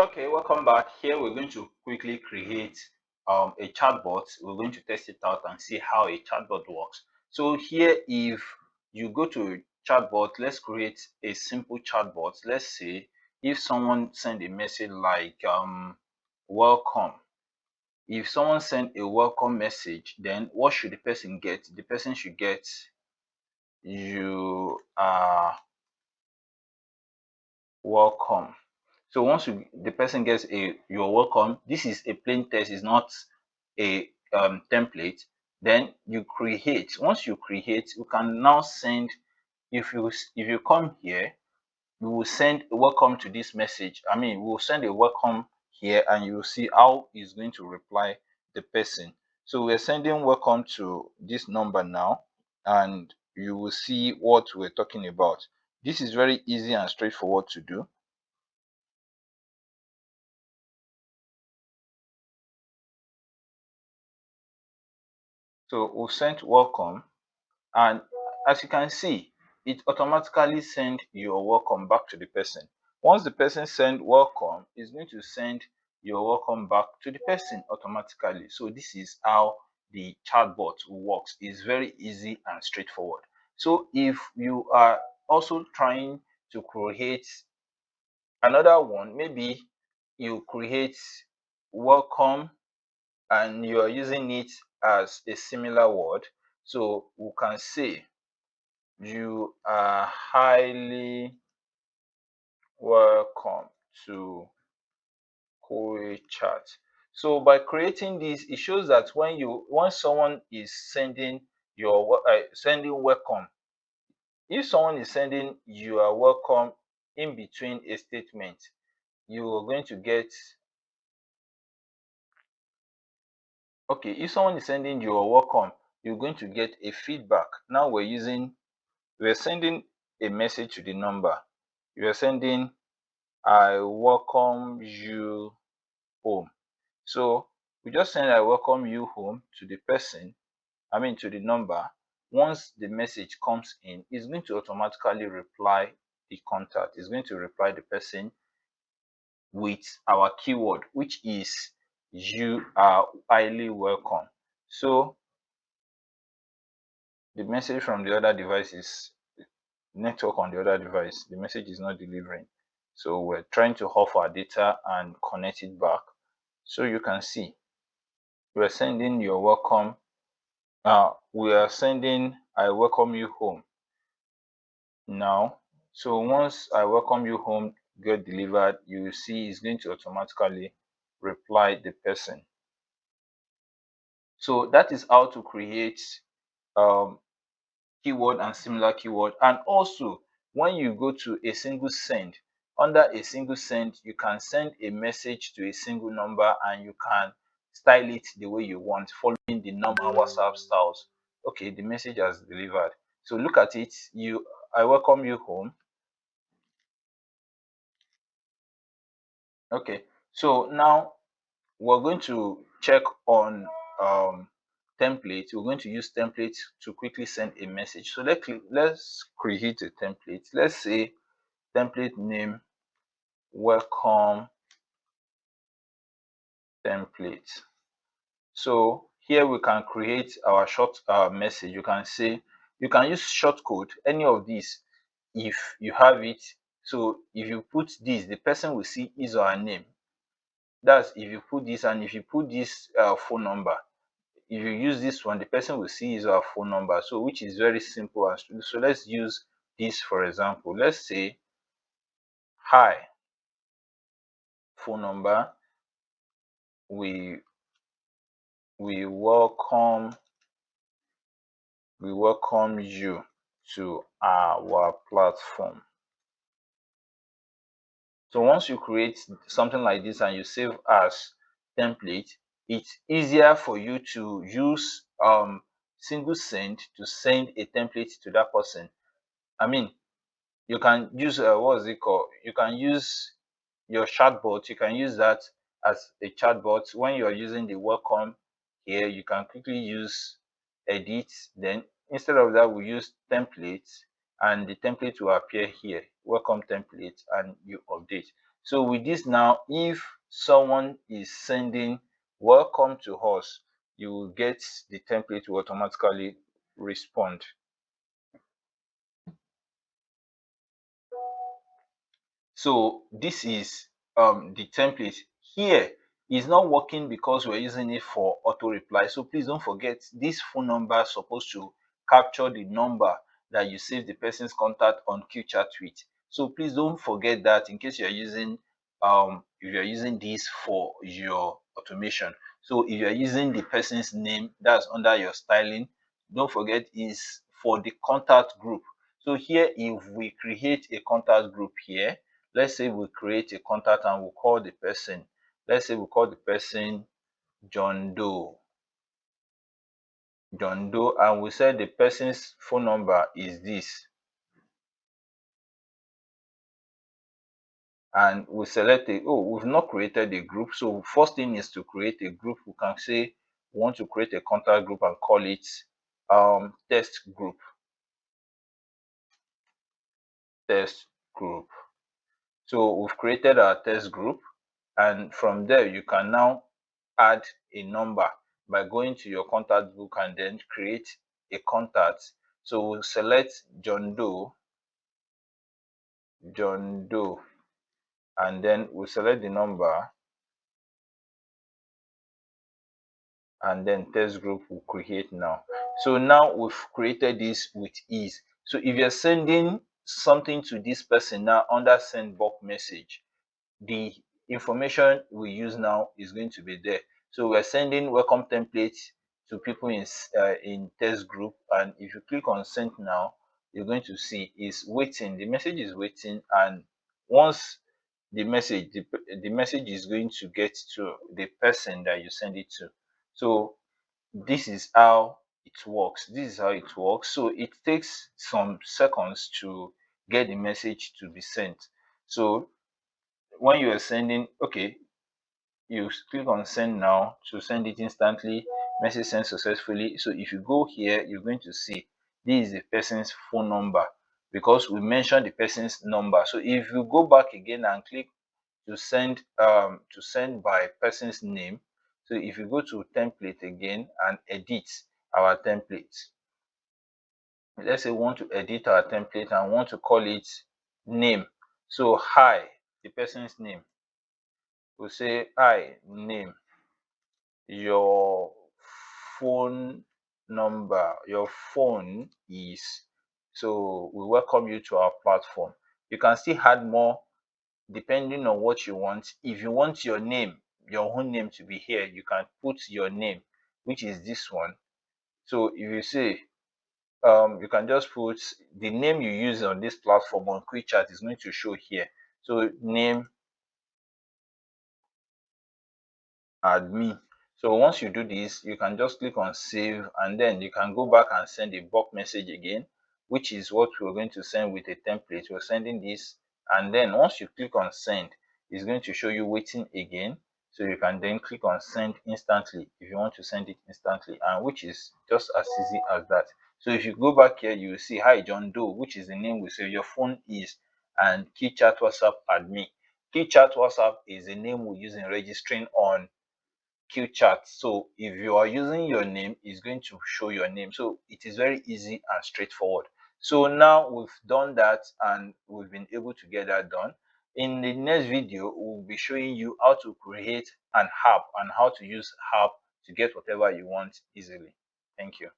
Okay, welcome back. Here we're going to quickly create a chatbot. We're going to test it out and see how a chatbot works. So here, if you go to chatbot, let's create a simple chatbot. Let's say if someone send a message like welcome. If someone send a welcome message, then what should the person get? The person should get you are welcome. So once the person gets a you're welcome, this is a plain text, is not a template. Then you create. Once you create, you can now send. If you come here, you will send a welcome to this message. I mean, we'll send a welcome here, and you will see how it's going to reply the person. So we're sending welcome to this number now, and you will see what we're talking about. This is very easy and straightforward to do. So we've sent welcome, and as you can see, it automatically send your welcome back to the person. Once the person send welcome, it's going to send your welcome back to the person automatically. So this is how the chatbot works. It's very easy and straightforward. So if you are also trying to create another one, maybe you create welcome and you are using it as a similar word, so we can say you are highly welcome to QuilChat. So by creating this, it shows that when someone is sending sending welcome, if someone is sending you are welcome in between a statement, you are going to get, okay, if someone is sending you are welcome, you're going to get a feedback. Now we're sending a message to the number. You're sending I welcome you home. So we just send I welcome you home to the person, I mean to the number. Once the message comes in, it's going to automatically reply the contact. It's going to reply the person with our keyword, which is you are highly welcome. So the message from the other device is network on the other device. The message is not delivering. So we're trying to off our data and connect it back. So you can see we're sending your welcome. We are sending I welcome you home now. So once I welcome you home get delivered, you will see it's going to automatically reply the person. So that is how to create um, keyword and similar keyword. And also, when you go to a single send, under a single send, you can send a message to a single number and you can style it the way you want, following the normal WhatsApp styles. Okay, the message has delivered. So look at it. I welcome you home. Okay, so now we're going to check on template. We're going to use template to quickly send a message. So let's create a template. Let's say template name welcome template. So here we can create our short message. You can say, you can use short code, any of these if you have it. So if you put this, the person will see his or her name. That's if you put this, and if you put this phone number, if you use this one, the person will see his or her phone number. So which is very simple. And so let's use this for example. Let's say hi, phone number, we we welcome we welcome you to our platform. So once you create something like this and you save as template, it's easier for you to use single send to send a template to that person. I mean, you can use what is it called? You can use your chatbot. You can use that as a chatbot. When you are using the welcome here, you can quickly use edit. Then instead of that, we use templates, and the template will appear here. Welcome template, and you update. So with this now, if someone is sending welcome to us, you will get the template will automatically respond. So this is the template. Here is not working because we're using it for auto reply. So please don't forget, this phone number is supposed to capture the number that you save the person's contact on QChat with. So please don't forget that in case you're using if you're using this for your automation. So if you're using the person's name that's under your styling, don't forget is for the contact group. So here, if we create a contact group here, let's say we create a contact and we call the person, let's say we call the person John Doe. John Doe, and we said the person's phone number is this. And we select a, oh, we've not created a group. So first thing is to create a group. We can say we want to create a contact group and call it test group. Test group. So we've created our test group, and from there you can now add a number by going to your contact book and then create a contact. So we'll select John Doe, and then we'll select the number, and then test group will create now. So now we've created this with ease. So if you're sending something to this person now under send bulk message, the information we use now is going to be there. So we're sending welcome templates to people in test group, and if you click on send now, you're going to see is waiting. The message is waiting, and once the message is going to get to the person that you send it to. So this is how it works. This is how it works. So it takes some seconds to get the message to be sent. So when you are sending, okay, you click on send now to send it instantly. Message sent successfully. So if you go here, you're going to see this is the person's phone number because we mentioned the person's number. So if you go back again and click to send by person's name, so if you go to template again and edit our template, let's say we want to edit our template and want to call it name. So hi, the person's name. We'll say hi name, your phone number, your phone is, so we welcome you to our platform. You can still add more depending on what you want. If you want your name, your own name to be here, you can put your name, which is this one. So if you say you can just put the name you use on this platform on QuilChat is going to show here. So name admin. So once you do this, you can just click on save, and then you can go back and send a bulk message again, which is what we're going to send with a template. We're sending this, and then once you click on send, it's going to show you waiting again. So you can then click on send instantly if you want to send it instantly, and which is just as easy as that. So if you go back here, you will see hi John Doe, which is the name we say your phone is, and QuilChat WhatsApp admin. QuilChat WhatsApp is the name we use in registering on QuilChat. So if you are using your name, it's going to show your name. So it is very easy and straightforward. So now we've done that and we've been able to get that done. In the next video, we'll be showing you how to create an app and how to use app to get whatever you want easily. Thank you.